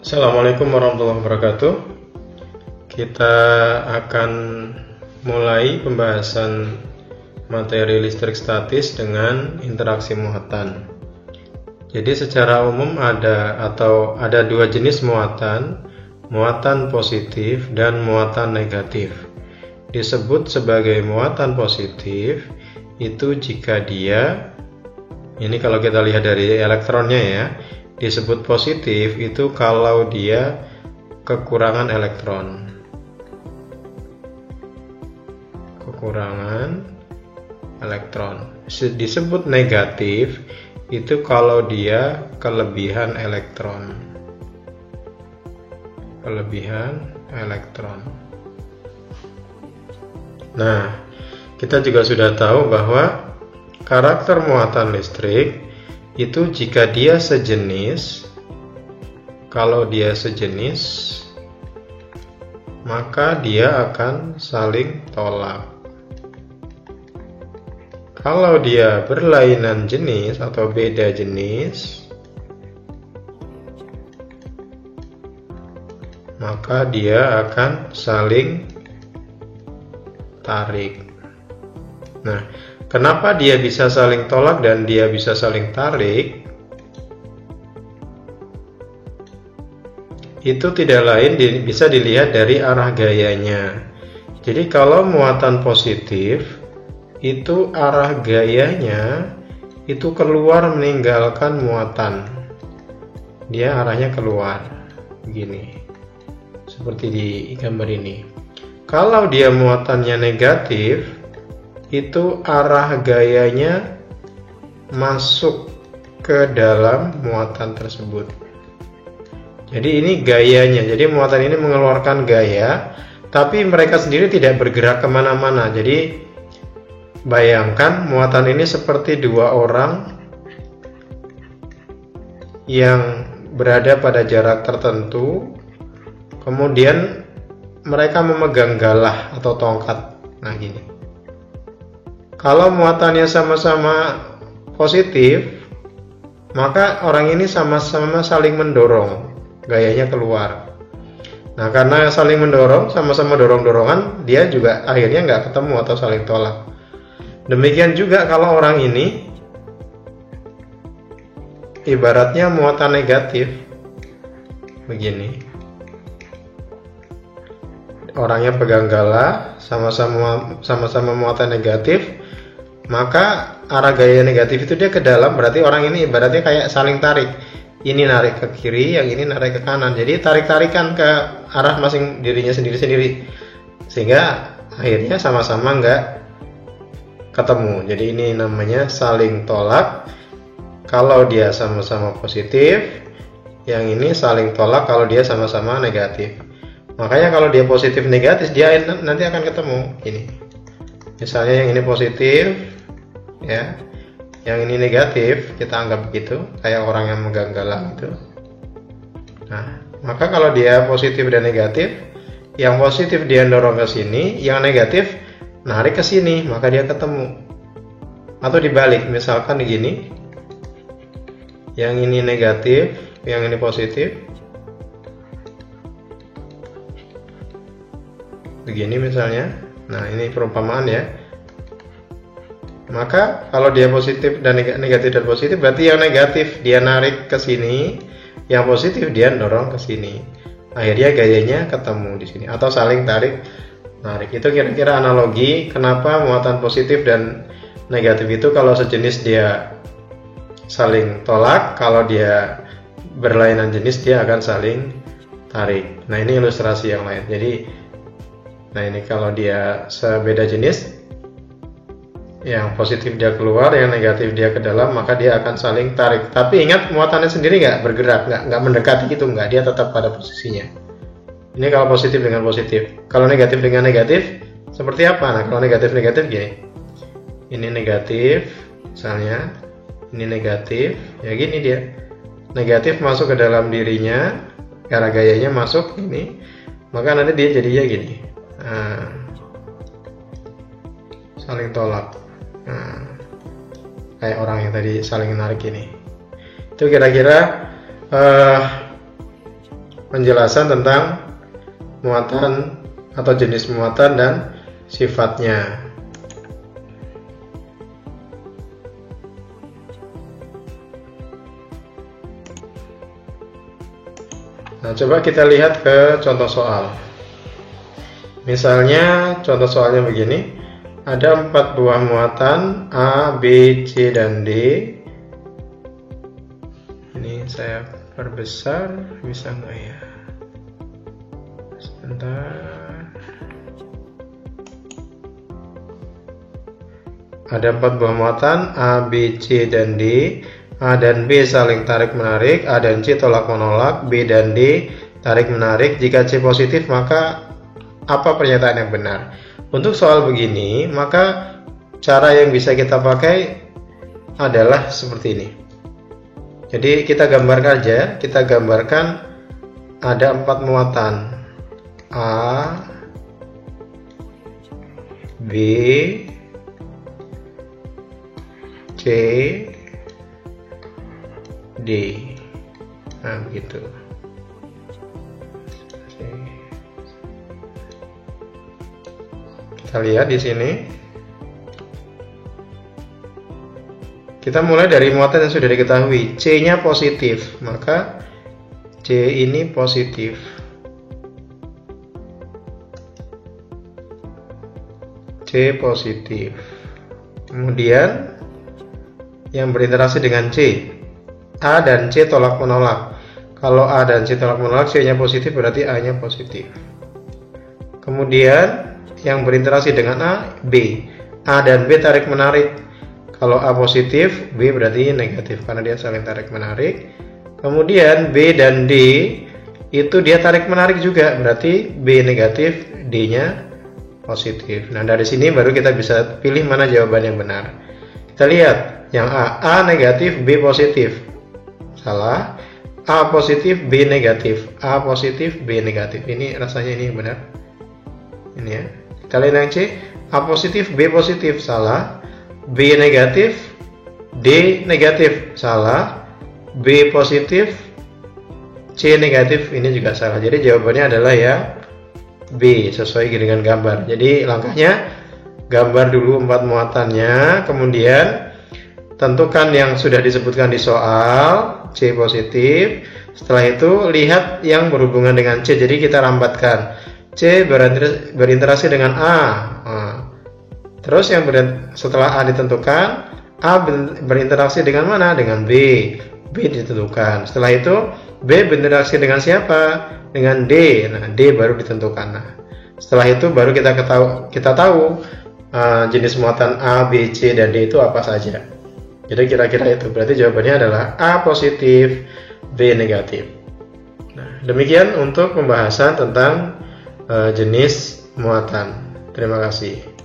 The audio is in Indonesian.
Assalamualaikum warahmatullahi wabarakatuh. Kita akan mulai pembahasan materi listrik statis dengan interaksi muatan. Jadi secara umum ada dua jenis muatan, muatan positif dan muatan negatif. Disebut sebagai muatan positif itu jika dia, ini kalau kita lihat dari elektronnya ya, disebut positif itu kalau dia kekurangan elektron. Disebut negatif itu kalau dia kelebihan elektron. Nah, kita juga sudah tahu bahwa karakter muatan listrik itu jika dia sejenis, kalau dia sejenis maka dia akan saling tolak. Kalau dia berlainan jenis atau beda jenis, maka dia akan saling tarik. Nah, kenapa dia bisa saling tolak dan dia bisa saling tarik? Itu tidak lain bisa dilihat dari arah gayanya. Jadi kalau muatan positif itu arah gayanya itu keluar meninggalkan muatan. Dia arahnya keluar begini. Seperti di gambar ini. Kalau dia muatannya negatif, itu arah gayanya masuk ke dalam muatan tersebut. Jadi ini gayanya, jadi muatan ini mengeluarkan gaya, tapi mereka sendiri tidak bergerak kemana-mana. Jadi bayangkan muatan ini seperti dua orang yang berada pada jarak tertentu, kemudian mereka memegang galah atau tongkat. Nah gini. Kalau muatannya sama-sama positif, maka orang ini sama-sama saling mendorong, gayanya keluar. Nah, karena saling mendorong, sama-sama dorong-dorongan, dia juga akhirnya nggak ketemu atau saling tolak. Demikian juga kalau orang ini, ibaratnya muatan negatif, begini. Orangnya pegang galah, sama-sama muatan negatif, maka arah gaya negatif itu dia ke dalam, berarti orang ini ibaratnya kayak saling tarik. Ini narik ke kiri, yang ini narik ke kanan. Jadi tarik-tarikan ke arah masing dirinya sendiri-sendiri. Sehingga akhirnya sama-sama nggak ketemu. Jadi ini namanya saling tolak. Kalau dia sama-sama positif, yang ini saling tolak kalau dia sama-sama negatif. Makanya kalau dia positif negatif, dia nanti akan ketemu. Ini. Misalnya yang ini positif, ya, yang ini negatif, kita anggap begitu, kayak orang yang megang galah gitu. Nah, maka kalau dia positif dan negatif, yang positif dia dorong ke sini, yang negatif narik ke sini, maka dia ketemu. Atau dibalik, misalkan begini, yang ini negatif, yang ini positif, begini misalnya. Nah, ini perumpamaan ya. Maka kalau dia positif dan negatif dan positif, berarti yang negatif dia narik ke sini, yang positif dia dorong ke sini. Akhirnya gayanya ketemu di sini atau saling tarik narik. Itu kira-kira analogi kenapa muatan positif dan negatif itu kalau sejenis dia saling tolak, kalau dia berlainan jenis dia akan saling tarik. Nah, ini ilustrasi yang lain. Jadi nah ini kalau dia sebeda jenis, yang positif dia keluar, yang negatif dia ke dalam, maka dia akan saling tarik. Tapi ingat muatannya sendiri nggak bergerak, nggak mendekati gitu, nggak, dia tetap pada posisinya. Ini kalau positif dengan positif. Kalau negatif dengan negatif, seperti apa? Nah, kalau negatif gini. Ini negatif, misalnya, ini negatif, ya gini dia. Negatif masuk ke dalam dirinya, karena gayanya masuk ini, maka nanti dia jadinya gini. Nah, saling tolak. Nah, kayak orang yang tadi saling narik ini. Itu kira-kira penjelasan tentang muatan atau jenis muatan dan sifatnya. Nah, coba kita lihat ke contoh soal. Misalnya contoh soalnya begini. Ada 4 buah muatan A, B, C, dan D. Ini saya perbesar, bisa nggak ya? Sebentar. Ada 4 buah muatan A, B, C, dan D. A dan B saling tarik-menarik, A dan C tolak-menolak, B dan D tarik-menarik. Jika C positif, maka apa pernyataan yang benar? Untuk soal begini, maka cara yang bisa kita pakai adalah seperti ini. Jadi kita gambarkan aja, kita gambarkan ada 4 muatan A, B, C, D. Nah, begitu. Kita lihat di sini. Kita mulai dari muatan yang sudah diketahui. C-nya positif, maka C ini positif. C positif. Kemudian yang berinteraksi dengan C, A dan C tolak menolak. Kalau A dan C tolak menolak, C-nya positif berarti A-nya positif. Kemudian yang berinteraksi dengan A, B. A dan B tarik menarik. Kalau A positif, B berarti negatif karena dia saling tarik menarik. Kemudian B dan D itu dia tarik menarik juga, berarti B negatif, D-nya positif. Nah, dari sini baru kita bisa pilih mana jawaban yang benar. Kita lihat yang A negatif, B positif. Salah. A positif, B negatif. A positif, B negatif. Ini rasanya ini yang benar. Ini ya. Kita lihat yang C. A positif, B positif. Salah. B negatif, D negatif. Salah. B positif, C negatif. Ini juga salah. Jadi jawabannya adalah ya B, sesuai dengan gambar. Jadi langkahnya gambar dulu 4 muatannya, kemudian tentukan yang sudah disebutkan di soal, C positif. Setelah itu lihat yang berhubungan dengan C. Jadi kita rambatkan. C berinteraksi dengan A. Terus yang setelah A ditentukan, A berinteraksi dengan mana? Dengan B. B ditentukan. Setelah itu B berinteraksi dengan siapa? Dengan D. Nah, D baru ditentukan. Nah, setelah itu baru kita tahu jenis muatan A, B, C, dan D itu apa saja. Jadi kira-kira itu. Berarti jawabannya adalah A positif, B negatif. Nah, demikian untuk pembahasan tentang jenis muatan. Terima kasih.